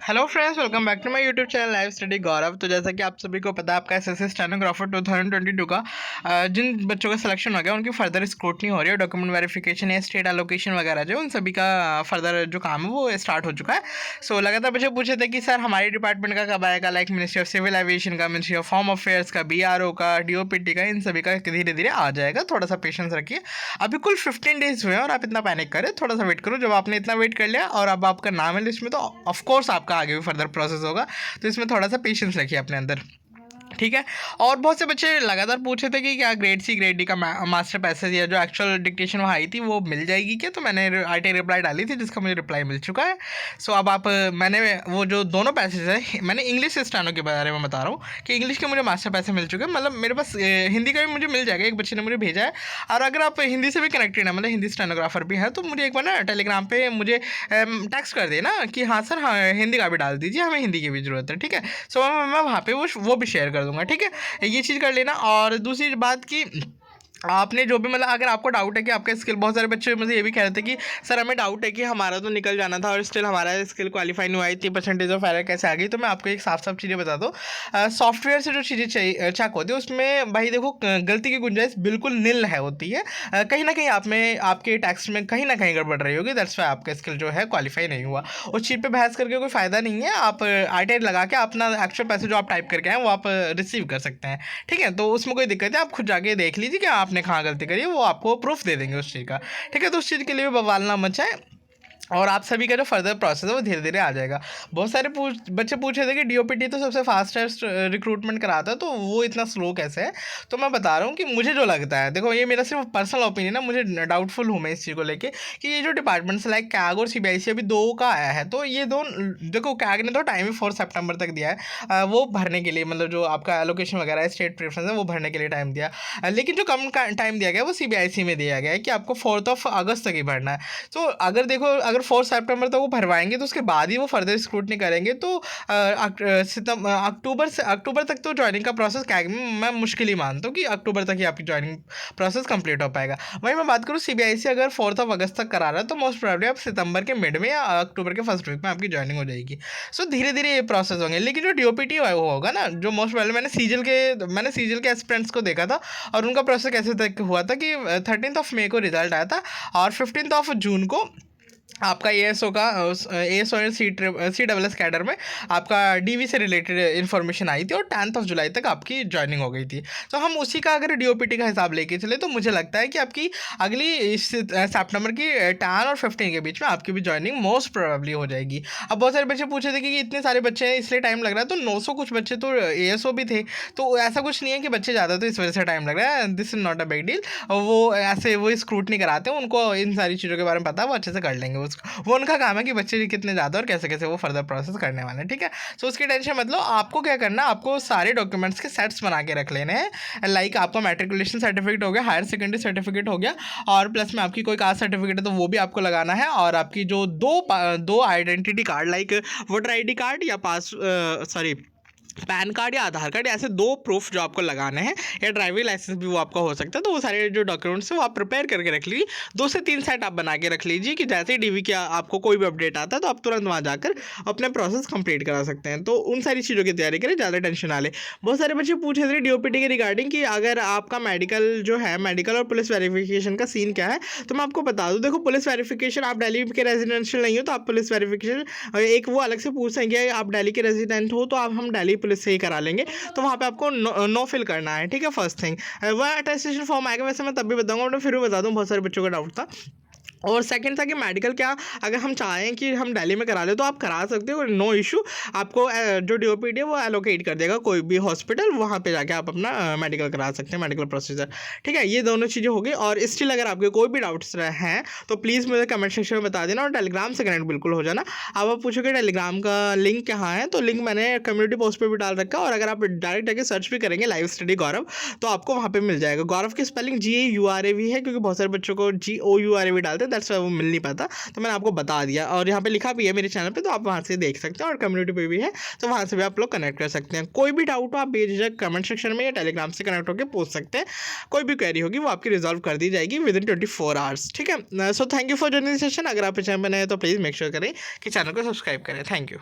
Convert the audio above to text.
Hello friends, welcome back to my YouTube channel live study Gaurav. तो जैसा कि आप सभी को पता है, आपका एसएससी स्टेनोग्राफर 2022 का जिन बच्चों का सिलेक्शन हो गया उनकी फर्दर स्क्रूटनी हो रही है। डॉक्यूमेंट वेरिफिकेशन या स्टेट एलोकेशन वगैरह जो उन सभी का फर्दर जो काम है वो स्टार्ट हो चुका है। सो लगातार बच्चे पूछे थे कि सर हमारे डिपार्टमेंट का कब आएगा, like ministry of civil aviation का, मिनिस्ट्री ऑफ होम अफेयर्स का, BRO का, DOPT का, इन सभी का धीरे धीरे आ जाएगा। थोड़ा सा पेशेंस रखिए। अभी कुल 15 डेज हुए हैं और आप इतना पैनिक करें, थोड़ा सा वेट करो। जब आपने इतना वेट कर लिया और अब आपका नाम है लिस्ट में, तो ऑफकोर्स आपका आगे भी फर्दर प्रोसेस होगा। तो इसमें थोड़ा सा पेशेंस रखिए अपने अंदर, ठीक है। और बहुत से बच्चे लगातार पूछे थे कि क्या ग्रेड सी ग्रेड डी का मास्टर पैसेज या जो एक्चुअल डिक्टेशन वहाँ आई थी वो मिल जाएगी क्या। तो मैंने RTI रिप्लाई डाली थी जिसका मुझे रिप्लाई मिल चुका है। सो अब आप मैंने वो जो दोनों पैसेज है, मैंने इंग्लिश स्टेनो के बारे में बता रहा हूँ कि इंग्लिश के मुझे मास्टर पैसे मिल चुके हैं। मतलब मेरे पास हिंदी का भी मुझे मिल जाएगा, एक बच्चे ने मुझे भेजा है। और अगर आप हिंदी से भी कनेक्टेड है, मतलब हिंदी स्टेनोग्राफर भी है, तो मुझे एक बार ना टेलीग्राम पे मुझे टेक्स्ट कर देना कि हाँ सर, हाँ हिंदी का भी डाल दीजिए, हमें हिंदी की भी ज़रूरत है, ठीक है। सो मैं वहाँ पे वो भी शेयर कर दूँगा, ठीक है। ये चीज़ कर लेना। और दूसरी बात की आपने जो भी मतलब अगर आपको डाउट है कि आपका स्किल, बहुत सारे बच्चे मुझे ये भी कह रहे थे कि सर हमें डाउट है कि हमारा तो निकल जाना था और स्टिल हमारा स्किल क्वालिफाई नहीं हुआ, इतनी परसेंटेज ऑफ एरर कैसे आ गई। तो मैं आपको एक साफ साफ चीज़ें बता दूँ। सॉफ्टवेयर से जो चीज़ें चाहिए चेक होती है उसमें भाई देखो, गलती की गुंजाइश बिल्कुल नील है होती है। कहीं ना कहीं आप में आपके टेक्स्ट में कहीं ना कहीं गड़बड़ रही होगी, दैट्स वाई आपका स्किल जो है क्वालिफाई नहीं हुआ। उस चीज़ पर बहस करके कोई फ़ायदा नहीं है। आप RTI लगा के अपना एक्चुअल पैसे जो आप टाइप करके आए वो आप रिसीव कर सकते हैं, ठीक है। तो उसमें कोई दिक्कत है, आप खुद जाके देख लीजिए कि आपने कहाँ गलती करी है, वो आपको प्रूफ दे देंगे उस चीज़ का, ठीक है। तो उस चीज़ के लिए भी बवाल ना मचाएं और आप सभी का जो फर्दर प्रोसेस है वो धीरे धीरे आ जाएगा। बहुत सारे बच्चे पूछे थे कि DOPT तो सबसे फास्टेस्ट रिक्रूटमेंट कराता है, तो वो इतना स्लो कैसे है। तो मैं बता रहा हूँ कि मुझे जो लगता है, देखो ये मेरा सिर्फ पर्सनल ओपिनियन है, मुझे डाउटफुल हूँ मैं इस चीज़ को लेके कि ये जो डिपार्टमेंट्स लाइक कैग और CBIC अभी 2 का आया है, तो ये दोनों देखो, कैग ने तो टाइम ही 4 सितंबर तक दिया है वो भरने के लिए, मतलब जो आपका एलोकेशन वगैरह है, स्टेट प्रेफरेंस है, वो भरने के लिए टाइम दिया। लेकिन जो कम टाइम दिया गया वो CBIC में दिया गया है कि आपको 4 अगस्त तक ही भरना है। तो अगर देखो, अगर 4 सितंबर तक वो भरवाएंगे तो उसके बाद ही वो फर्दर स्क्रूटनी करेंगे। तो अक्टूबर तक तो ज्वाइनिंग का प्रोसेस कैग में मैं मुश्किल ही मानता हूँ कि अक्टूबर तक ही आपकी ज्वाइनिंग प्रोसेस कंप्लीट हो पाएगा। वहीं मैं बात करूँ CBIC अगर 4 अगस्त तक करा रहा है, तो मोस्ट प्रोबेबली आप सितंबर के मिड में या अक्टूबर के फर्स्ट वीक में आपकी ज्वाइनिंग हो जाएगी। सो धीरे धीरे ये प्रोसेस होंगे। लेकिन जो DOPT होगा ना, जो मोस्ट प्रोबेबली मैंने सीजल के एस्पिरेंट्स को देखा था और उनका प्रोसेस कैसे तक हुआ था कि 13 मई को रिजल्ट आया था और 15 जून को आपका ASO का ASO और CSS कैडर में आपका DV से रिलेटेड इन्फॉर्मेशन आई थी और 10 जुलाई तक आपकी ज्वाइनिंग हो गई थी। तो हम उसी का अगर DOPT का हिसाब लेके चले तो मुझे लगता है कि आपकी अगली सितंबर की 10 और 15 के बीच में आपकी भी ज्वाइनिंग मोस्ट प्रोबेबली हो जाएगी। अब बहुत सारे बच्चे पूछे थे कि इतने सारे बच्चे हैं इसलिए टाइम लग रहा है, तो 900 कुछ बच्चे तो ASO भी थे, तो ऐसा कुछ नहीं है कि बच्चे ज़्यादा तो इस वजह से टाइम लग रहा है। This is not a big deal. वो ऐसे वो स्क्रूटनी कराते हैं, उनको इन सारी चीज़ों के बारे में पता है, वो अच्छे से कर लेंगे। वो उनका काम है कि बच्चे कितने ज़्यादा और कैसे कैसे वो फर्दर प्रोसेस करने वाले हैं, ठीक है। सो उसकी टेंशन मतलब आपको क्या करना है, आपको सारे डॉक्यूमेंट्स के सेट्स बना के रख लेने हैं। लाइक आपका मैट्रिकुलेशन सर्टिफिकेट हो गया, हायर सेकेंडरी सर्टिफिकेट हो गया, और प्लस में आपकी कोई कास्ट सर्टिफिकेट है तो वो भी आपको लगाना है। और आपकी जो दो identity card like voter ID card या पैन कार्ड या आधार कार्ड, ऐसे 2 प्रूफ जो आपको लगाने हैं, या ड्राइविंग लाइसेंस भी वो आपका हो सकता है। तो वो सारे जो डॉक्यूमेंट्स हैं वो आप प्रिपेयर करके रख लीजिए। 2 से 3 सेट आप बना के रख लीजिए कि जैसे ही DV का आपको कोई भी अपडेट आता है तो आप तुरंत वहाँ जाकर अपने प्रोसेस कंप्लीट करा सकते हैं। तो उन सारी चीज़ों की तैयारी करें, ज़्यादा टेंशन ना ले। बहुत सारे बच्चे पूछे थे DOPT के रिगार्डिंग कि अगर आपका मेडिकल जो है, मेडिकल और पुलिस वेरिफिकेशन का सीन क्या है। तो मैं आपको बता दूँ, देखो पुलिस वेरिफिकेशन, आप दिल्ली के रेजिडेंशियल नहीं हो तो आप पुलिस वेरिफिकेशन एक वो अलग से पूछ सकेंगे। आप दिल्ली के रेजिडेंट हो तो आप हम दिल्ली पुलिस से ही करा लेंगे। तो वहाँ पे आपको नो फिल करना है, ठीक है। फर्स्ट थिंग वह अटेस्टेशन फॉर्म आएगा, वैसे मैं तब भी बताऊंगा, बट फिर भी बता दूँ, बहुत सारे बच्चों का डाउट था। और सेकंड था कि मेडिकल क्या अगर हम चाहें कि हम दिल्ली में करा लें तो आप करा सकते हो, नो इशू। आपको जो DOPT है वो एलोकेट कर देगा कोई भी हॉस्पिटल, वहाँ पे जाके आप अपना मेडिकल करा सकते हैं, मेडिकल प्रोसीजर, ठीक है। ये दोनों चीज़ें हो गई। और स्टिल अगर आपके कोई भी डाउट्स हैं तो प्लीज़ मुझे कमेंट सेक्शन में बता देना और टेलीग्राम से कनेक्ट बिल्कुल हो जाना। अब आप पूछोगे टेलीग्राम का लिंक कहाँ है, तो लिंक मैंने कम्युनिटी पोस्ट पर भी डाल रखा है, और अगर आप डायरेक्ट जाके सर्च भी करेंगे लाइव स्टडी गौरव तो आपको वहाँ पर मिल जाएगा। गौरव की स्पेलिंग GAURAV है, क्योंकि बहुत सारे बच्चों को GOURAV डालते हैं, दैट्स वाई वो मिल नहीं पाता, तो मैंने आपको बता दिया। और यहाँ पे लिखा भी है मेरे चैनल पे, तो आप वहाँ से देख सकते हैं, और कम्युनिटी पे भी है, तो वहाँ से भी आप लोग कनेक्ट कर सकते हैं। कोई भी डाउट हो आप बेझिझक कमेंट सेक्शन में या टेलीग्राम से कनेक्ट होकर पूछ सकते हैं। कोई भी क्वेरी होगी वो आपकी रिजॉल्व कर दी जाएगी विदिन 24 आवर्स, ठीक है। So thank you for joining session. अगर आप चैनल पर नए हैं तो प्लीज़ मेक श्योर करें कि चैनल को सब्सक्राइब करें। Thank you.